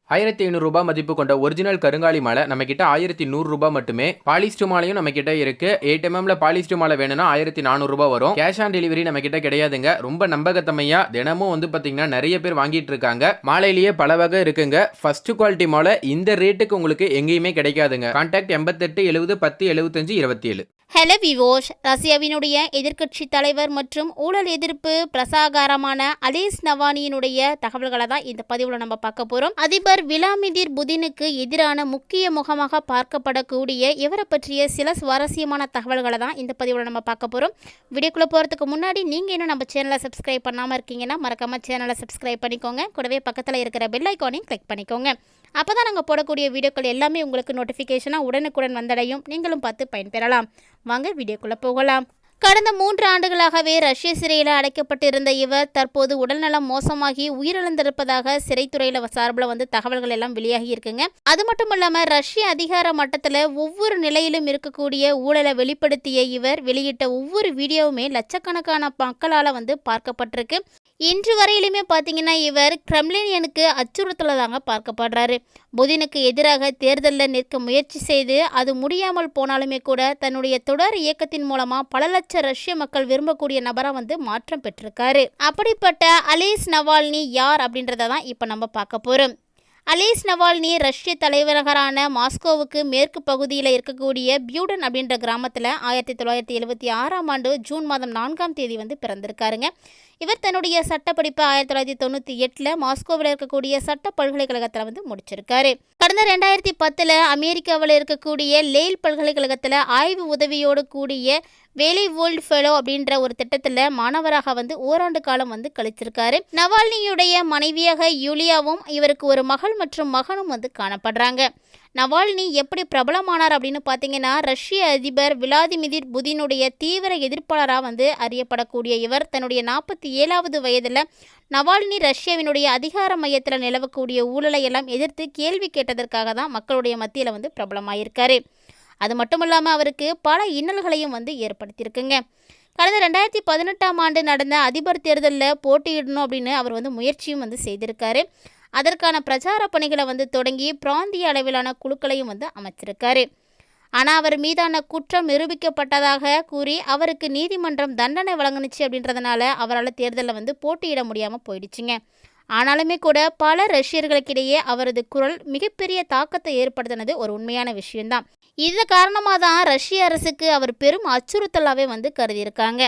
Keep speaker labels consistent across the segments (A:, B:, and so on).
A: ரூ. 1500 மதிப்பு கொண்ட ஒரிஜினல் கருங்காலி மாலை நம்ம கிட்ட ரூ. 1100 மட்டுமே. பாலிஸ்டர் மாலையும் நம்ம கிட்ட இருக்கு. 8 mm பாலிஸ்டர் மாலை வேணும்னா ரூ. 1400 வரும். கேஷ் ஆன் டெலிவரி நம்ம கிட்ட கிடையாதுங்க. ரொம்ப நம்பகத்தன்மையா தினமும் வந்து பாத்தீங்கன்னா நிறைய பேர் வாங்கிட்டு இருக்காங்க. மாலையிலேயே பல வகை இருக்குங்க. ஃபர்ஸ்ட் குவாலிட்டி மாலை இந்த ரேட்டுக்கு உங்களுக்கு எங்கேயுமே கிடைக்காதுங்க. கான்டாக்ட் 88 70 10 75 27.
B: ஹலோ விவோஸ், ரஷ்யாவினுடைய எதிர்க்கட்சி தலைவர் மற்றும் ஊழல் எதிர்ப்பு பிரசாகாரமான அலெக்ஸ் நவால்னியினுடைய தகவல்களை தான் இந்த பதிவில் நம்ம பார்க்க போகிறோம். அதிபர் விளாடிமிர் புதினுக்கு எதிரான முக்கிய முகமாக பார்க்கப்படக்கூடிய இவரை பற்றிய சில சுவாரஸ்யமான தகவல்களை தான் இந்த பதிவில் நம்ம பார்க்க போகிறோம். வீடியோக்குள்ளே போகிறதுக்கு முன்னாடி நீங்கள் இன்னும் நம்ம சேனலை சப்ஸ்கிரைப் பண்ணாமல் இருக்கீங்கன்னா மறக்காமல் சேனலை சப்ஸ்கிரைப் பண்ணிக்கோங்க. கூடவே பக்கத்தில் இருக்கிற பெல் ஐக்கானையும் கிளிக் பண்ணிக்கோங்க. அப்போ தான் நாங்கள் போடக்கூடிய வீடியோக்கள் எல்லாமே உங்களுக்கு நோட்டிஃபிகேஷனாக உடனுக்குடன் வந்தடையும். நீங்களும் பார்த்து பயன்பெறலாம். வாங்க வீடியோக்குள்ளே போகலாம். கடந்த 3 ஆண்டுகளாகவே ரஷ்ய சிறையில் அடைக்கப்பட்டிருந்த இவர் தற்போது உடல்நலம் மோசமாகி உயிரிழந்திருப்பதாக சிறைத்துறையில் சார்பில் வந்து தகவல்கள் எல்லாம் வெளியாகி இருக்குங்க. அது மட்டும் இல்லாமல் ரஷ்ய அதிகார மட்டத்தில் ஒவ்வொரு நிலையிலும் இருக்கக்கூடிய ஊழலை வெளிப்படுத்திய இவர் வெளியிட்ட ஒவ்வொரு வீடியோவுமே லட்சக்கணக்கான மக்களால் வந்து பார்க்கப்பட்டிருக்கு. இன்று வரையிலுமே பார்த்தீங்கன்னா இவர் கிரெம்ளினுக்கு அச்சுறுத்தல தாங்க பார்க்கப்படுறாரு. புதினுக்கு எதிராக தேர்தலில் நிற்க முயற்சி செய்து அது முடியாமல் போனாலுமே கூட தன்னுடைய தொடர் இயக்கத்தின் மூலமா பல லட்சம் ரஷ்ய மக்கள் விரும்பக்கூடிய நபராக வந்து மாற்றம் பெற்றிருக்காரு. அப்படிப்பட்ட அலெக்ஸ் நவால்னி யார் அப்படின்றத தான் இப்போ நம்ம பார்க்க போறோம். அலெக்ஸ் நவால்னி ரஷ்ய தலைநகரான மாஸ்கோவுக்கு மேற்கு பகுதியில் இருக்கக்கூடிய பியூடன் அப்படின்ற கிராமத்தில் 1976ஆம் ஆண்டு ஜூன் மாதம் 4ஆம் தேதி வந்து பிறந்திருக்காருங்க. இவர் தன்னுடைய சட்டப்படிப்பை 1998 மாஸ்கோவில் இருக்கக்கூடிய சட்ட பல்கலைக்கழகத்தில் வந்து முடிச்சிருக்காரு. கடந்த 2010 அமெரிக்காவில் இருக்கக்கூடிய லேல் பல்கலைக்கழகத்தில் ஆய்வு உதவியோடு கூடிய வேலை வேர்ல்ட் ஃபெலோ அப்படின்ற ஒரு திட்டத்தில் மாணவராக வந்து ஓராண்டு காலம் வந்து கழிச்சிருக்காரு. நவால்னியுடைய மனைவியாக யூலியாவும் இவருக்கு ஒரு மகள் மற்றும் மகனும் வந்து காணப்படுறாங்க. நவால்னி எப்படி பிரபலமானார் அப்படின்னு பார்த்தீங்கன்னா ரஷ்ய அதிபர் விளாடிமிர் புதினுடைய தீவிர எதிர்ப்பாளராக வந்து அறியப்படக்கூடிய இவர் தன்னுடைய 47வது வயதில் நவால்னி ரஷ்யாவினுடைய அதிகார மையத்தில் நிலவக்கூடிய ஊழலை எல்லாம் எதிர்த்து கேள்வி கேட்டதற்காக தான் மக்களுடைய மத்தியில் வந்து பிரபலமாயிருக்காரு. அது மட்டும் இல்லாமல் அவருக்கு பல இன்னல்களையும் வந்து ஏற்படுத்தியிருக்குங்க. கடந்த 2018ஆம் ஆண்டு நடந்த அதிபர் தேர்தலில் போட்டியிடணும் அப்படின்னு அவர் வந்து முயற்சியும் வந்து செய்திருக்காரு. அதற்கான பிரச்சார பணிகளை வந்து தொடங்கி பிராந்திய அளவிலான குழுக்களையும் வந்து அமைச்சிருக்காரு. ஆனால் அவர் மீதான குற்றம் நிரூபிக்கப்பட்டதாக கூறி அவருக்கு நீதிமன்றம் தண்டனை வழங்குனுச்சு அப்படின்றதுனால அவரால் தேர்தலில் வந்து போட்டியிட முடியாமல் போயிடுச்சுங்க. ஆனாலுமே கூட பல ரஷ்யர்களுக்கிடையே அவரது குரல் மிகப்பெரிய தாக்கத்தை ஏற்படுத்தினது ஒரு உண்மையான விஷயம்தான். இது காரணமாக தான் ரஷ்ய அரசுக்கு அவர் பெரும் அச்சுறுத்தலாகவே வந்து கருதியிருக்காங்க.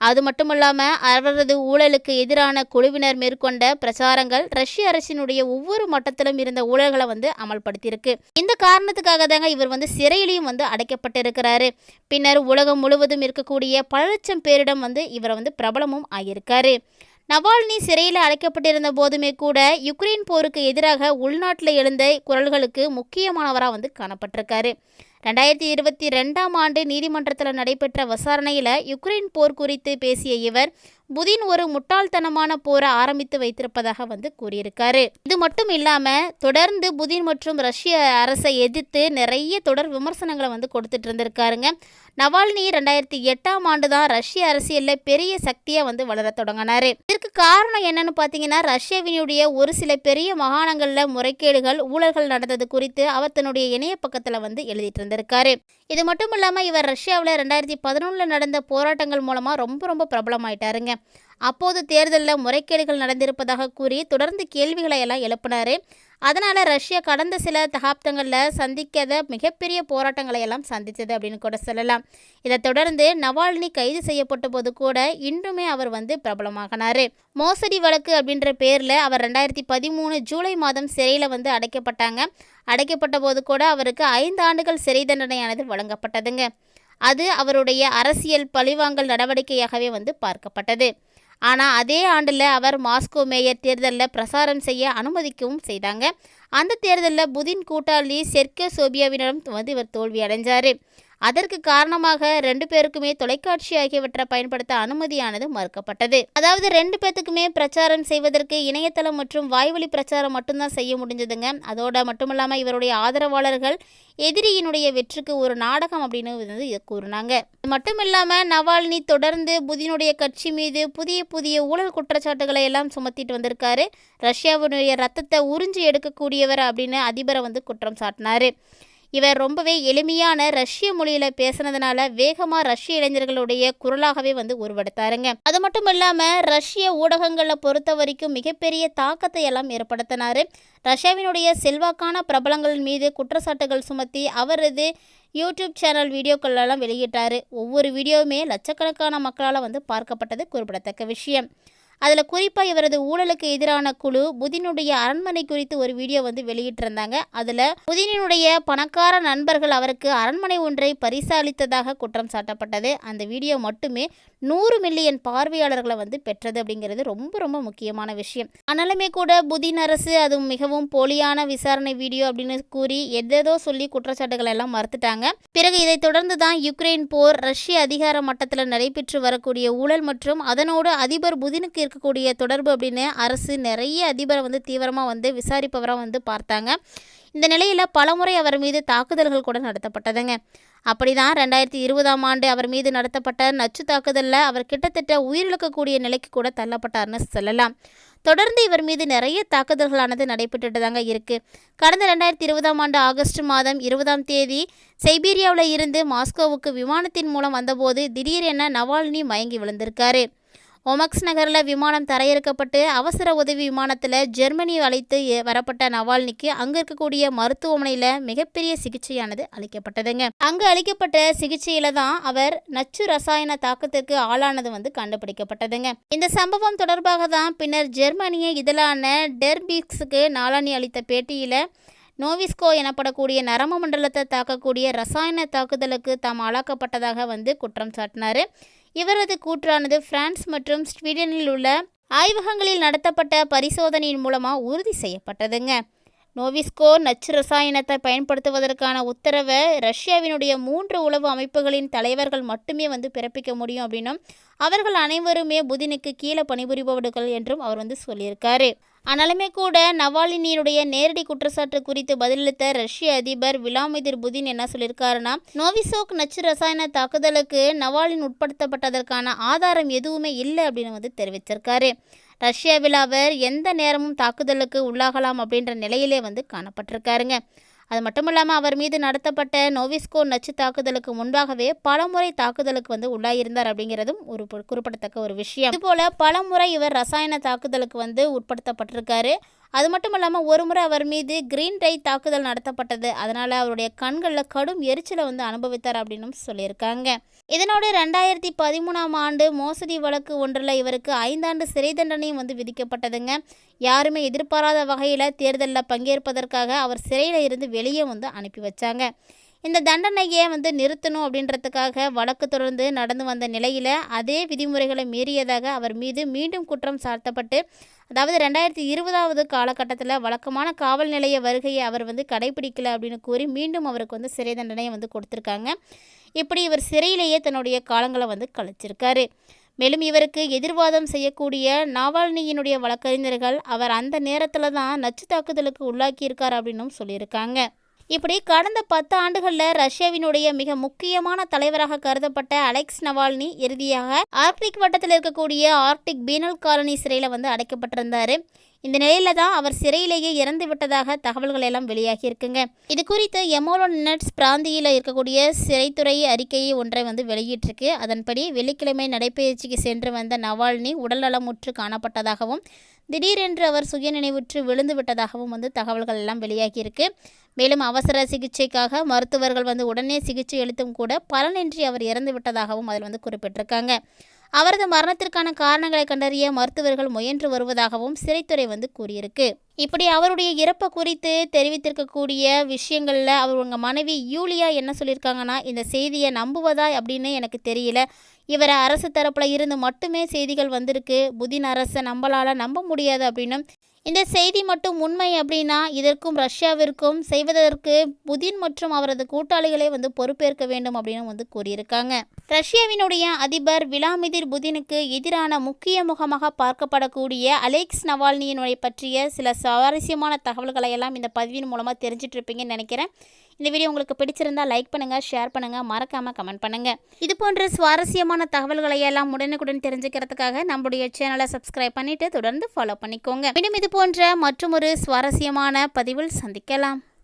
B: அது மட்டும் இல்லாமல் அவரது ஊழலுக்கு எதிரான குழுவினர் மேற்கொண்ட பிரச்சாரங்கள் ரஷ்ய அரசினுடைய ஒவ்வொரு மட்டத்திலும் இருந்த ஊழல்களை வந்து அமல்படுத்தியிருக்கு. இந்த காரணத்துக்காக தாங்க இவர் வந்து சிறையிலையும் வந்து அடைக்கப்பட்டிருக்கிறாரு. பின்னர் உலகம் முழுவதும் இருக்கக்கூடிய பல லட்சம் பேரிடம் வந்து இவரை வந்து பிரபலமும் ஆகியிருக்காரு. நவால்னி சிறையில் அடைக்கப்பட்டிருந்த போதுமே கூட யுக்ரைன் போருக்கு எதிராக உள்நாட்டில் எழுந்த குரல்களுக்கு முக்கியமானவராக வந்து காணப்பட்டிருக்காரு. 2022ஆம் ஆண்டு நீதிமன்றத்தில் நடைபெற்ற விசாரணையில் யுக்ரைன் போர் குறித்து பேசிய இவர் புதின் ஒரு முட்டாள்தனமான போரை ஆரம்பித்து வைத்திருப்பதாக வந்து கூறியிருக்காரு. இது மட்டும் இல்லாமல் தொடர்ந்து புதின் மற்றும் ரஷ்ய அரசை எதிர்த்து நிறைய தொடர் விமர்சனங்களை வந்து கொடுத்துட்டு இருந்திருக்காருங்க. நவால்னி 2008ஆம் ஆண்டு தான் ரஷ்ய அரசியலில் பெரிய சக்தியாக வந்து வளர தொடங்கினார். இதற்கு காரணம் என்னன்னு பார்த்தீங்கன்னா ரஷ்யாவினுடைய ஒரு சில பெரிய மாகாணங்களில் முறைகேடுகள் ஊழல்கள் நடந்தது குறித்து அவர் தன்னுடைய இணைய பக்கத்தில் வந்து எழுதிட்டு இருந்திருக்காரு. இது மட்டும் இல்லாமல் இவர் ரஷ்யாவில் 2011 நடந்த போராட்டங்கள் மூலமாக ரொம்ப பிரபலமாயிட்டாருங்க. அப்போது தேர்தலில் முறைகேடுகள் நடந்திருப்பதாக கூறி தொடர்ந்து கேள்விகளை எல்லாம் எழுப்பினார். அதனால் ரஷ்யா கடந்த சில தகாப்தங்களில் சந்திக்காத மிகப்பெரிய போராட்டங்களை எல்லாம் சந்தித்தது அப்படின்னு கூட சொல்லலாம். இதை தொடர்ந்து நவால்னி கைது செய்யப்பட்ட போது கூட இன்றுமே அவர் வந்து பிரபலமாகினார். மோசடி வழக்கு அப்படின்ற பேரில் அவர் 2013 ஜூலை மாதம் சிறையில் வந்து அடைக்கப்பட்ட போது கூட அவருக்கு 5 ஆண்டுகள் சிறை தண்டனையானது வழங்கப்பட்டதுங்க. அது அவருடைய அரசியல் பழிவாங்கல் நடவடிக்கையாகவே வந்து பார்க்கப்பட்டது. ஆனால் அதே ஆண்டில் அவர் மாஸ்கோ மேயர் தேர்தலில் பிரசாரம் செய்ய அனுமதிக்கவும் செய்தாங்க. அந்த தேர்தலில் புதின் கூட்டாளி செர்கே சோபியாவினரும் வந்து இவர் தோல்வி அடைஞ்சார். அதற்கு காரணமாக 2 பேருக்குமே தொலைக்காட்சி ஆகியவற்றை பயன்படுத்த அனுமதியானது மறுக்கப்பட்டது. அதாவது 2 பேத்துக்குமே பிரச்சாரம் செய்வதற்கு இணையதளம் மற்றும் வாய்வழி பிரச்சாரம் மட்டும்தான் செய்ய முடிஞ்சதுங்க. அதோட மட்டுமில்லாமல் இவருடைய ஆதரவாளர்கள் எதிரியினுடைய வெற்றிக்கு ஒரு நாடகம் அப்படின்னு வந்து கூறினாங்க. இது மட்டும் இல்லாமல் நவால்னி தொடர்ந்து புதினுடைய கட்சி மீது புதிய ஊழல் குற்றச்சாட்டுகளை எல்லாம் சுமத்திட்டு வந்திருக்காரு. ரஷ்யாவுடைய ரத்தத்தை உறிஞ்சி எடுக்கக்கூடியவர் அப்படின்னு அதிபரை வந்து குற்றம் சாட்டினாரு. இவர் ரொம்பவே எளிமையான ரஷ்ய மொழியில் பேசுனதுனால வேகமாக ரஷ்ய இளைஞர்களுடைய குரலாகவே வந்து உருவெடுத்தாருங்க. அது மட்டும் இல்லாமல் ரஷ்ய ஊடகங்களை பொறுத்த வரைக்கும் மிகப்பெரிய தாக்கத்தை எல்லாம் ஏற்படுத்தினார். ரஷ்யாவினுடைய செல்வாக்கான பிரபலங்கள் மீது குற்றச்சாட்டுகள் சுமத்தி அவரது யூடியூப் சேனல் வீடியோக்களெல்லாம் வெளியிட்டார். ஒவ்வொரு வீடியோவுமே லட்சக்கணக்கான மக்களால் வந்து பார்க்கப்பட்டது குறிப்பிடத்தக்க விஷயம். அதில் குறிப்பாக இவரது ஊழலுக்கு எதிரான குழு புதினுடைய அரண்மனை குறித்து ஒரு வீடியோ வந்து வெளியிட்டிருந்தாங்க. அதில் புதினுடைய பணக்கார நண்பர்கள் அவருக்கு அரண்மனை ஒன்றை பரிசளித்ததாக குற்றம் சாட்டப்பட்டது. அந்த வீடியோ மட்டுமே 100 மில்லியன் பார்வையாளர்களை வந்து பெற்றது அப்படிங்கிறது ரொம்ப முக்கியமான விஷயம். ஆனாலுமே கூட புதின் அரசு அது மிகவும் போலியான விசாரணை வீடியோ அப்படின்னு கூறி எதேதோ சொல்லி குற்றச்சாட்டுகள் எல்லாம் மறுத்துட்டாங்க. பிறகு இதை தொடர்ந்து தான் யுக்ரைன் போர், ரஷ்ய அதிகார மட்டத்தில் நடைபெற்று வரக்கூடிய ஊழல் மற்றும் அதனோடு அதிபர் புதினுக்கு இருக்கக்கூடிய தொடர்பு அப்படின்னு அரசு நிறைய அதிபரை வந்து தீவிரமாக வந்து விசாரிப்பவராக வந்து பார்த்தாங்க. இந்த நிலையில் பலமுறை அவர் மீது தாக்குதல்கள் கூட நடத்தப்பட்டதுங்க. அப்படிதான் 2020ஆம் ஆண்டு அவர் மீது நடத்தப்பட்ட நச்சு தாக்குதலில் அவர் கிட்டத்தட்ட உயிரிழக்கக்கூடிய நிலைக்கு கூட தள்ளப்பட்டார்னு சொல்லலாம். தொடர்ந்து இவர் மீது நிறைய தாக்குதல்களானது நடைபெற்றுட்டு தாங்க இருக்குது. கடந்த 2020ஆம் ஆண்டு ஆகஸ்ட் மாதம் 20ஆம் தேதி சைபீரியாவில் இருந்து மாஸ்கோவுக்கு விமானத்தின் மூலம் வந்தபோது திடீரென நவால்னி மயங்கி விழுந்திருக்காரு. ஒமக்ஸ் நகரில் விமானம் தரையிறக்கப்பட்டு அவசர உதவி விமானத்தில் ஜெர்மனி அழைத்து வரப்பட்ட நவால்னிக்கு அங்கே இருக்கக்கூடிய மருத்துவமனையில் மிகப்பெரிய சிகிச்சையானது அளிக்கப்பட்டதுங்க. அங்கே அளிக்கப்பட்ட சிகிச்சையில் தான் அவர் நச்சு ரசாயன தாக்கத்திற்கு ஆளானது வந்து கண்டுபிடிக்கப்பட்டதுங்க. இந்த சம்பவம் தொடர்பாக தான் பின்னர் ஜெர்மனிய இதழான டெர் பீக்ஸுக்கு நாளானி அளித்த பேட்டியில் நோவிஸ்கோ எனப்படக்கூடிய நரம்பு மண்டலத்தை தாக்கக்கூடிய ரசாயன தாக்குதலுக்கு தாம் ஆளாக்கப்பட்டதாக வந்து குற்றம் சாட்டினார். இவரது கூற்றானது பிரான்ஸ் மற்றும் ஸ்வீடனில் உள்ள ஆய்வகங்களில் நடத்தப்பட்ட பரிசோதனையின் மூலமாக உறுதி செய்யப்பட்டதுங்க. நோவிஸ்கோ நச்சு ரசாயனத்தை பயன்படுத்துவதற்கான உத்தரவை ரஷ்யாவினுடைய 3 உளவு அமைப்புகளின் தலைவர்கள் மட்டுமே வந்து பிறப்பிக்க முடியும் அப்படின்னும் அவர்கள் அனைவருமே புதினுக்கு கீழே பணிபுரிபவர்கள் என்றும் அவர் வந்து சொல்லியிருக்காரு. ஆனாலுமே கூட நவால்னியினுடைய நேரடி குற்றச்சாட்டு குறித்து பதிலளித்த ரஷ்ய அதிபர் விளாடிமிர் புதின் என்ன சொல்லியிருக்காருன்னா, நோவிசோக் நச்சு ரசாயன தாக்குதலுக்கு நவால்னி உட்படுத்தப்பட்டதற்கான ஆதாரம் எதுவுமே இல்லை அப்படின்னு வந்து தெரிவிச்சிருக்காரு. ரஷ்யாவில் அவர் எந்த நேரமும் தாக்குதலுக்கு உள்ளாகலாம் அப்படின்ற நிலையிலே வந்து காணப்பட்டிருக்காருங்க. அது மட்டும் இல்லாமல் அவர் மீது நடத்தப்பட்ட நோவிஸ்கோ நச்சு தாக்குதலுக்கு முன்பாகவே பலமுறை தாக்குதலுக்கு வந்து உள்ளாயிருந்தார் அப்படிங்கிறதும் ஒரு குறிப்பிடத்தக்க ஒரு விஷயம். இதுபோல் பலமுறை இவர் ரசாயன தாக்குதலுக்கு வந்து உட்படுத்தப்பட்டிருக்காரு. அது மட்டும் இல்லாமல் ஒரு முறை அவர் மீது கிரீன் டை தாக்குதல் நடத்தப்பட்டது. அதனால் அவருடைய கண்களில் கடும் எரிச்சலை வந்து அனுபவித்தார் அப்படின்னு சொல்லியிருக்காங்க. இதனோடு 2013ஆம் ஆண்டு மோசடி வழக்கு ஒன்றில் இவருக்கு 5 ஆண்டு சிறை தண்டனையும் வந்து விதிக்கப்பட்டதுங்க. யாருமே எதிர்பாராத வகையில் தேர்தலில் பங்கேற்பதற்காக அவர் சிறையில் இருந்து வெளியே வந்து அனுப்பி வச்சாங்க. இந்த தண்டனையை வந்து நிறுத்தணும் அப்படின்றதுக்காக வழக்கு தொடர்ந்து நடந்து வந்த நிலையில் அதே விதிமுறைகளை மீறியதாக அவர் மீது மீண்டும் குற்றம் சாட்டப்பட்டு, அதாவது 2020ஆவது காலகட்டத்தில் வழக்கமான காவல் நிலைய வருகையை அவர் வந்து கடைபிடிக்கல அப்படின்னு கூறி மீண்டும் அவருக்கு வந்து சிறை தண்டனையை வந்து கொடுத்துருக்காங்க. இப்படி இவர் சிறையிலேயே தன்னுடைய காலங்களை வந்து கழிச்சிருக்காரு. மேலும் இவருக்கு எதிர்வாதம் செய்யக்கூடிய நாவால்னியினுடைய வழக்கறிஞர்கள் அவர் அந்த நேரத்தில் தான் நச்சு தாக்குதலுக்கு உள்ளாக்கியிருக்கார் அப்படின்னும் சொல்லியிருக்காங்க. இப்படி கடந்த 10 ஆண்டுகளில் ரஷ்யாவினுடைய மிக முக்கியமான தலைவராக கருதப்பட்ட அலெக்ஸ் நவால்னி இறுதியாக ஆர்க்டிக் வட்டத்தில் இருக்கக்கூடிய ஆர்க்டிக் பீனல் காலனி சிறையில் வந்து அடைக்கப்பட்டிருந்தார். இந்த நிலையில தான் அவர் சிறையிலேயே இறந்து விட்டதாக தகவல்கள் எல்லாம் வெளியாகி இருக்குங்க. இது குறித்து எமோலோனெட்ஸ் பிராந்தியில் இருக்கக்கூடிய சிறைத்துறை அறிக்கையை ஒன்றை வந்து வெளியிட்டிருக்கு. அதன்படி வெள்ளிக்கிழமை நடைபயிற்சிக்கு சென்று வந்த நவால்னி உடல்நலமுற்று காணப்பட்டதாகவும் திடீரென்று அவர் சுயநினைவுற்று விழுந்து விட்டதாகவும் வந்து தகவல்கள் எல்லாம் வெளியாகியிருக்கு. மேலும் அவசர சிகிச்சைக்காக மருத்துவர்கள் வந்து உடனே சிகிச்சை அளித்தும் கூட பலனின்றி அவர் இறந்து விட்டதாகவும் அதில் வந்து குறிப்பிட்டிருக்காங்க. அவரது மரணத்திற்கான காரணங்களை கண்டறிய மருத்துவர்கள் முயன்று வருவதாகவும் சிறைத்துறை வந்து கூறியிருக்கு. இப்படி அவருடைய இறப்பை குறித்து தெரிவித்திருக்கக்கூடிய விஷயங்களில் அவருடைய மனைவி யூலியா என்ன சொல்லியிருக்காங்கன்னா, இந்த செய்தியை நம்புவதா அப்படின்னு எனக்கு தெரியல. இவரை அரசு தரப்பில் இருந்து மட்டுமே செய்திகள் வந்திருக்கு. புதின் அரசை நம்மளால் நம்ப முடியாது அப்படின்னும் இந்த செய்தி மட்டும் உண்மை அப்படின்னா இதற்கும் ரஷ்யாவிற்கும் செய்வதற்கு புதின் மற்றும் அவரது கூட்டாளிகளே பொறுப்பேற்க வேண்டும் அப்படின்னு கூறியிருக்காங்க. ரஷ்யாவினுடைய அதிபர் விளாடிமிர் புதினுக்கு எதிரான முக்கிய முகமாக பார்க்கப்படக்கூடிய அலெக்ஸ் நவால்னியினுடைய பற்றிய சில சுவாரஸ்யமான தகவல்களை எல்லாம் இந்த பதிவின் மூலமாக தெரிஞ்சிட்டு இருப்பீங்கன்னு நினைக்கிறேன். இந்த வீடியோ உங்களுக்கு பிடிச்சிருந்தா லைக் பண்ணுங்கள், ஷேர் பண்ணுங்கள், மறக்காமல் கமெண்ட் பண்ணுங்கள். இது போன்ற சுவாரஸ்யமான தகவல்களை எல்லாம் உடனுக்குடன் தெரிஞ்சுக்கிறதுக்காக நம்முடைய சேனலை சப்ஸ்கிரைப் பண்ணிவிட்டு தொடர்ந்து ஃபாலோ பண்ணிக்கோங்க. மீண்டும் இது போன்ற மற்றொரு சுவாரஸ்யமான பதிவில் சந்திக்கலாம்.